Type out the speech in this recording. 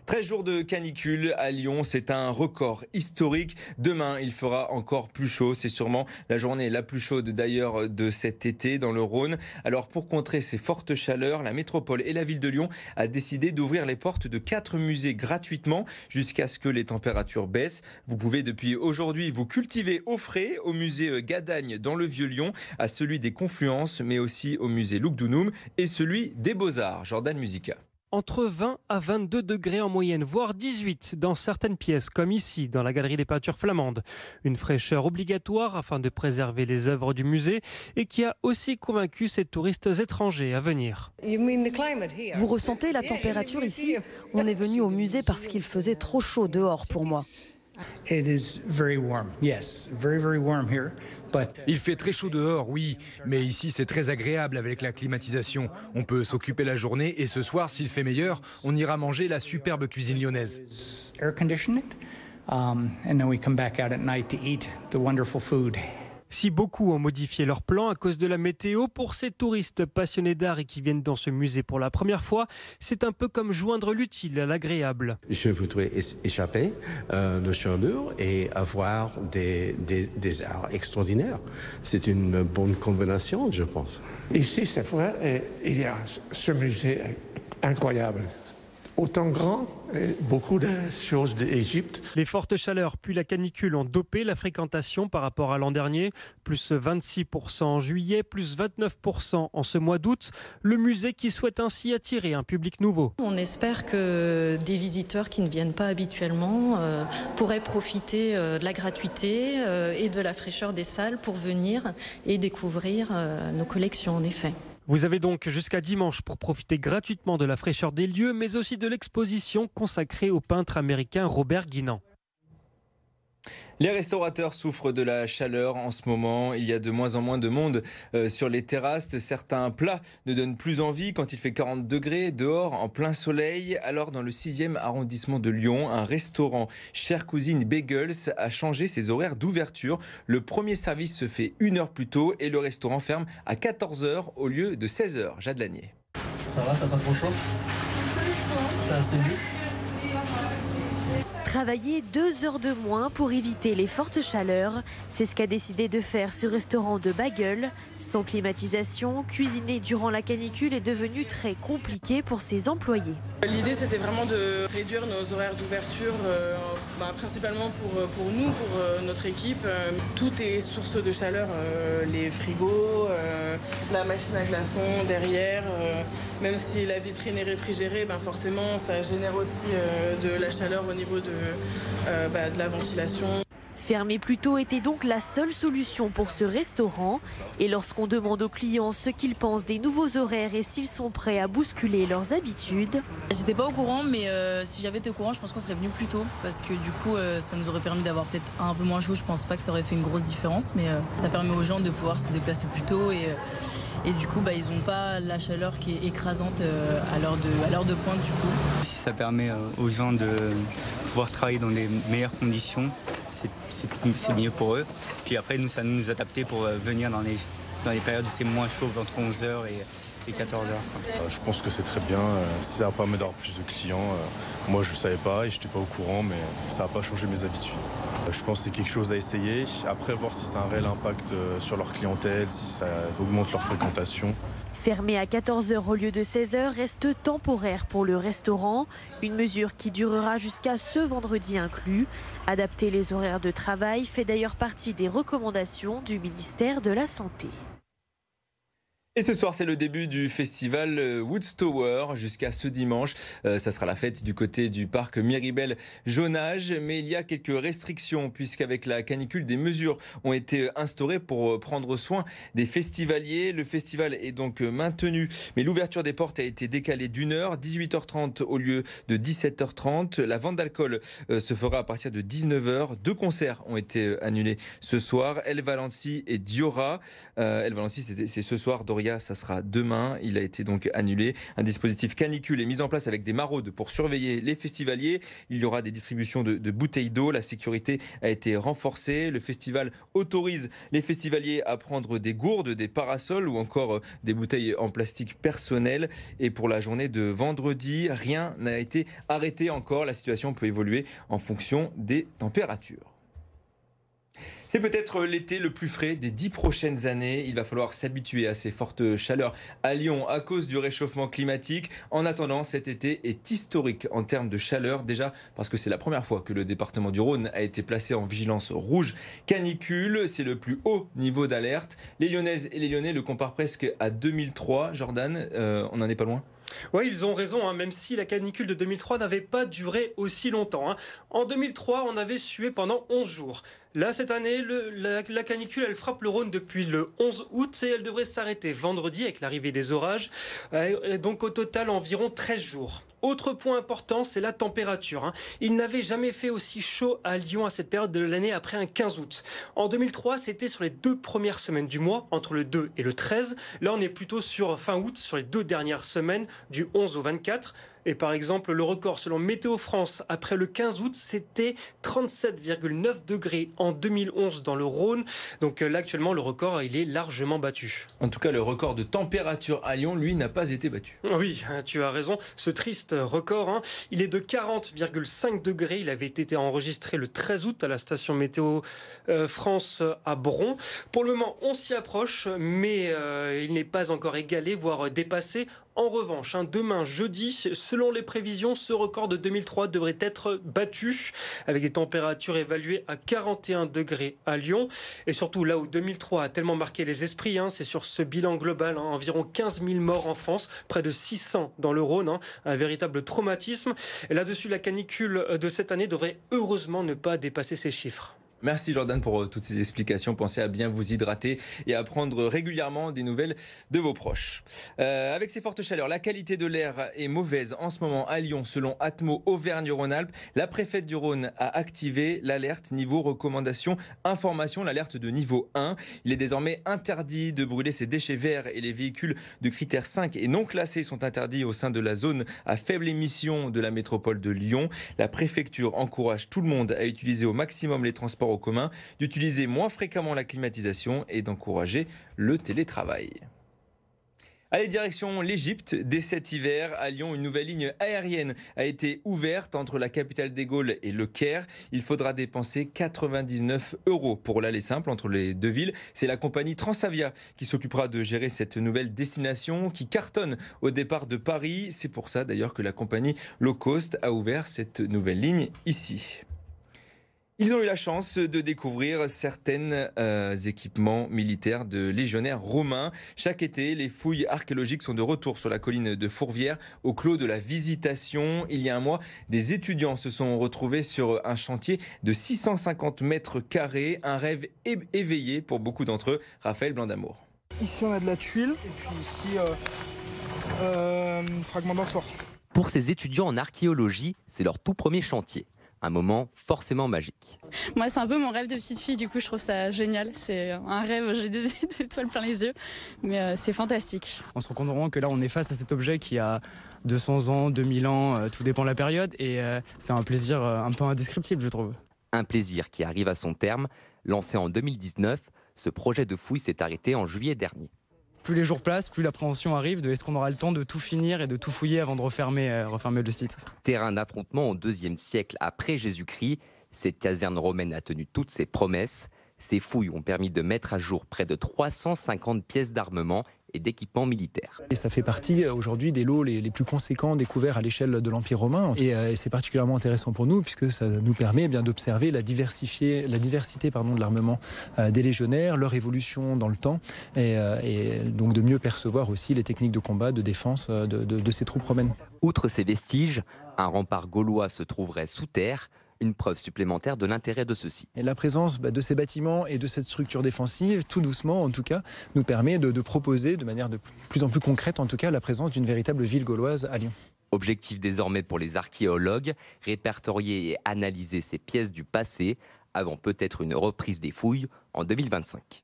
13 jours de canicule à Lyon, c'est un record historique. Demain, il fera encore plus chaud. C'est sûrement la journée la plus chaude d'ailleurs de cet été dans le Rhône. Alors pour contrer ces fortes chaleurs, la métropole et la ville de Lyon a décidé d'ouvrir les portes de 4 musées gratuitement jusqu'à ce que les températures baissent. Vous pouvez depuis aujourd'hui vous cultiver au frais au musée Gadagne dans le Vieux-Lyon, à celui des Confluences, mais aussi au musée Lugdunum et celui des Beaux-Arts. Jordan Musica. Entre 20 à 22 degrés en moyenne, voire 18 dans certaines pièces, comme ici, dans la Galerie des Peintures Flamandes. Une fraîcheur obligatoire afin de préserver les œuvres du musée et qui a aussi convaincu ces touristes étrangers à venir. Vous ressentez la température ici? On est venu au musée parce qu'il faisait trop chaud dehors pour moi. Il fait très chaud dehors, oui, mais ici c'est très agréable avec la climatisation. On peut s'occuper la journée et ce soir, s'il fait meilleur, on ira manger la superbe cuisine lyonnaise. Si beaucoup ont modifié leur plan à cause de la météo, pour ces touristes passionnés d'art et qui viennent dans ce musée pour la première fois, c'est un peu comme joindre l'utile à l'agréable. Je voudrais échapper le chaleur et avoir des arts extraordinaires. C'est une bonne combinaison, je pense. Ici, cette fois, il y a ce musée incroyable. Autant grand, beaucoup de choses d'Égypte. Les fortes chaleurs puis la canicule ont dopé la fréquentation par rapport à l'an dernier. Plus 26% en juillet, plus 29% en ce mois d'août. Le musée qui souhaite ainsi attirer un public nouveau. On espère que des visiteurs qui ne viennent pas habituellement pourraient profiter de la gratuité et de la fraîcheur des salles pour venir et découvrir nos collections en effet. Vous avez donc jusqu'à dimanche pour profiter gratuitement de la fraîcheur des lieux, mais aussi de l'exposition consacrée au peintre américain Robert Guinan. Les restaurateurs souffrent de la chaleur en ce moment. Il y a de moins en moins de monde sur les terrasses. Certains plats ne donnent plus envie quand il fait 40 degrés dehors en plein soleil. Alors dans le 6e arrondissement de Lyon, un restaurant Chère Cousine Bagels a changé ses horaires d'ouverture. Le premier service se fait 1 heure plus tôt et le restaurant ferme à 14h au lieu de 16h. Jade Lanier. Ça va, t'as pas trop chaud? T'as assez bu? Travailler 2 heures de moins pour éviter les fortes chaleurs, c'est ce qu'a décidé de faire ce restaurant de bagels. Sans climatisation, cuisiner durant la canicule est devenu très compliqué pour ses employés. L'idée c'était vraiment de réduire nos horaires d'ouverture, principalement pour nous, pour notre équipe. Tout est source de chaleur, les frigos, la machine à glaçons derrière. Même si la vitrine est réfrigérée, forcément ça génère aussi de la chaleur au niveau de la ventilation. Fermer plus tôt était donc la seule solution pour ce restaurant. Et lorsqu'on demande aux clients ce qu'ils pensent des nouveaux horaires et s'ils sont prêts à bousculer leurs habitudes. J'étais pas au courant, mais si j'avais été au courant, je pense qu'on serait venu plus tôt. Parce que du coup, ça nous aurait permis d'avoir peut-être un peu moins chaud. Je pense pas que ça aurait fait une grosse différence, mais ça permet aux gens de pouvoir se déplacer plus tôt. Et du coup, ils n'ont pas la chaleur qui est écrasante à l'heure de pointe du coup. Si ça permet aux gens de pouvoir travailler dans des meilleures conditions, c'est mieux pour eux. Puis après, ça nous adapter pour venir dans les périodes où c'est moins chaud, entre 11h et 14h. Je pense que c'est très bien. Si ça va permettre d'avoir plus de clients, moi je ne savais pas et je n'étais pas au courant, mais ça n'a pas changé mes habitudes. Je pense que c'est quelque chose à essayer. Après, voir si ça a un réel impact sur leur clientèle, si ça augmente leur fréquentation. Fermé à 14h au lieu de 16h reste temporaire pour le restaurant. Une mesure qui durera jusqu'à ce vendredi inclus. Adapter les horaires de travail fait d'ailleurs partie des recommandations du ministère de la Santé. Et ce soir, c'est le début du festival Woodstower jusqu'à ce dimanche. Ça sera la fête du côté du parc Miribel-Jonage. Mais il y a quelques restrictions puisqu'avec la canicule, des mesures ont été instaurées pour prendre soin des festivaliers. Le festival est donc maintenu, mais l'ouverture des portes a été décalée d'1 heure, 18h30 au lieu de 17h30. La vente d'alcool se fera à partir de 19h. 2 concerts ont été annulés ce soir. El Valency et Diora. El Valency, c'est ce soir. Dorian commissariat, ça sera demain. Il a été donc annulé. Un dispositif canicule est mis en place avec des maraudes pour surveiller les festivaliers. Il y aura des distributions de bouteilles d'eau. La sécurité a été renforcée. Le festival autorise les festivaliers à prendre des gourdes, des parasols ou encore des bouteilles en plastique personnel. Et pour la journée de vendredi, rien n'a été arrêté encore. La situation peut évoluer en fonction des températures. C'est peut-être l'été le plus frais des 10 prochaines années. Il va falloir s'habituer à ces fortes chaleurs à Lyon à cause du réchauffement climatique. En attendant, cet été est historique en termes de chaleur. Déjà parce que c'est la première fois que le département du Rhône a été placé en vigilance rouge canicule. C'est le plus haut niveau d'alerte. Les Lyonnaises et les Lyonnais le comparent presque à 2003. Jordan, on n'en est pas loin. Oui, ils ont raison, même si la canicule de 2003 n'avait pas duré aussi longtemps. En 2003, on avait sué pendant 11 jours. Là, cette année, la canicule, elle frappe le Rhône depuis le 11 août et elle devrait s'arrêter vendredi avec l'arrivée des orages. Et donc au total, environ 13 jours. Autre point important, c'est la température. Il n'avait jamais fait aussi chaud à Lyon à cette période de l'année après un 15 août. En 2003, c'était sur les 2 premières semaines du mois, entre le 2 et le 13. Là, on est plutôt sur fin août, sur les 2 dernières semaines, du 11 au 24. Et par exemple, le record selon Météo France, après le 15 août, c'était 37,9 degrés en 2011 dans le Rhône. Donc là, actuellement, le record, il est largement battu. En tout cas, le record de température à Lyon, lui, n'a pas été battu. Oui, tu as raison. Ce triste record, il est de 40,5 degrés. Il avait été enregistré le 13 août à la station Météo France à Bron. Pour le moment, on s'y approche, mais il n'est pas encore égalé, voire dépassé. En revanche, demain, jeudi, selon les prévisions, ce record de 2003 devrait être battu avec des températures évaluées à 41 degrés à Lyon. Et surtout, là où 2003 a tellement marqué les esprits, c'est sur ce bilan global, environ 15 000 morts en France, près de 600 dans le Rhône, un véritable traumatisme. Et là-dessus, la canicule de cette année devrait heureusement ne pas dépasser ces chiffres. Merci Jordan pour toutes ces explications. Pensez à bien vous hydrater et à prendre régulièrement des nouvelles de vos proches. Avec ces fortes chaleurs, la qualité de l'air est mauvaise en ce moment à Lyon. Selon Atmo Auvergne-Rhône-Alpes, la préfète du Rhône a activé l'alerte niveau recommandation information, l'alerte de niveau 1. Il est désormais interdit de brûler ses déchets verts et les véhicules de critères 5 et non classés sont interdits au sein de la zone à faible émission de la métropole de Lyon. La préfecture encourage tout le monde à utiliser au maximum les transports au commun, d'utiliser moins fréquemment la climatisation et d'encourager le télétravail. Allez, direction l'Égypte. Dès cet hiver, à Lyon, une nouvelle ligne aérienne a été ouverte entre la capitale des Gaules et le Caire. Il faudra dépenser 99 € pour l'aller simple entre les deux villes. C'est la compagnie Transavia qui s'occupera de gérer cette nouvelle destination qui cartonne au départ de Paris. C'est pour ça d'ailleurs que la compagnie low cost a ouvert cette nouvelle ligne ici. Ils ont eu la chance de découvrir certains équipements militaires de légionnaires romains. Chaque été, les fouilles archéologiques sont de retour sur la colline de Fourvière au clos de la Visitation. Il y a un mois, des étudiants se sont retrouvés sur un chantier de 650 mètres carrés. Un rêve éveillé pour beaucoup d'entre eux. Raphaël Blandamour. Ici, on a de la tuile et puis ici, fragment d'amphore. Pour ces étudiants en archéologie, c'est leur tout premier chantier. Un moment forcément magique. Moi, c'est un peu mon rêve de petite fille, du coup, je trouve ça génial. C'est un rêve, j'ai des étoiles plein les yeux, mais c'est fantastique. On se rend compte vraiment que là, on est face à cet objet qui a 200 ans, 2000 ans, tout dépend de la période, et c'est un plaisir un peu indescriptible, je trouve. Un plaisir qui arrive à son terme. Lancé en 2019, ce projet de fouille s'est arrêté en juillet dernier. Plus les jours passent, plus l'appréhension arrive de est-ce qu'on aura le temps de tout finir et de tout fouiller avant de refermer le site. Terrain d'affrontement au IIe siècle après Jésus-Christ, cette caserne romaine a tenu toutes ses promesses. Ces fouilles ont permis de mettre à jour près de 350 pièces d'armement et d'équipements militaires. Et ça fait partie aujourd'hui des lots les plus conséquents découverts à l'échelle de l'Empire romain. Et c'est particulièrement intéressant pour nous puisque ça nous permet d'observer la diversité de l'armement des légionnaires, leur évolution dans le temps et donc de mieux percevoir aussi les techniques de combat, de défense de ces troupes romaines. Outre ces vestiges, un rempart gaulois se trouverait sous terre. Une preuve supplémentaire de l'intérêt de ceux-ci. Et la présence de ces bâtiments et de cette structure défensive, tout doucement en tout cas, nous permet de proposer de manière de plus en plus concrète en tout cas la présence d'une véritable ville gauloise à Lyon. Objectif désormais pour les archéologues, répertorier et analyser ces pièces du passé avant peut-être une reprise des fouilles en 2025.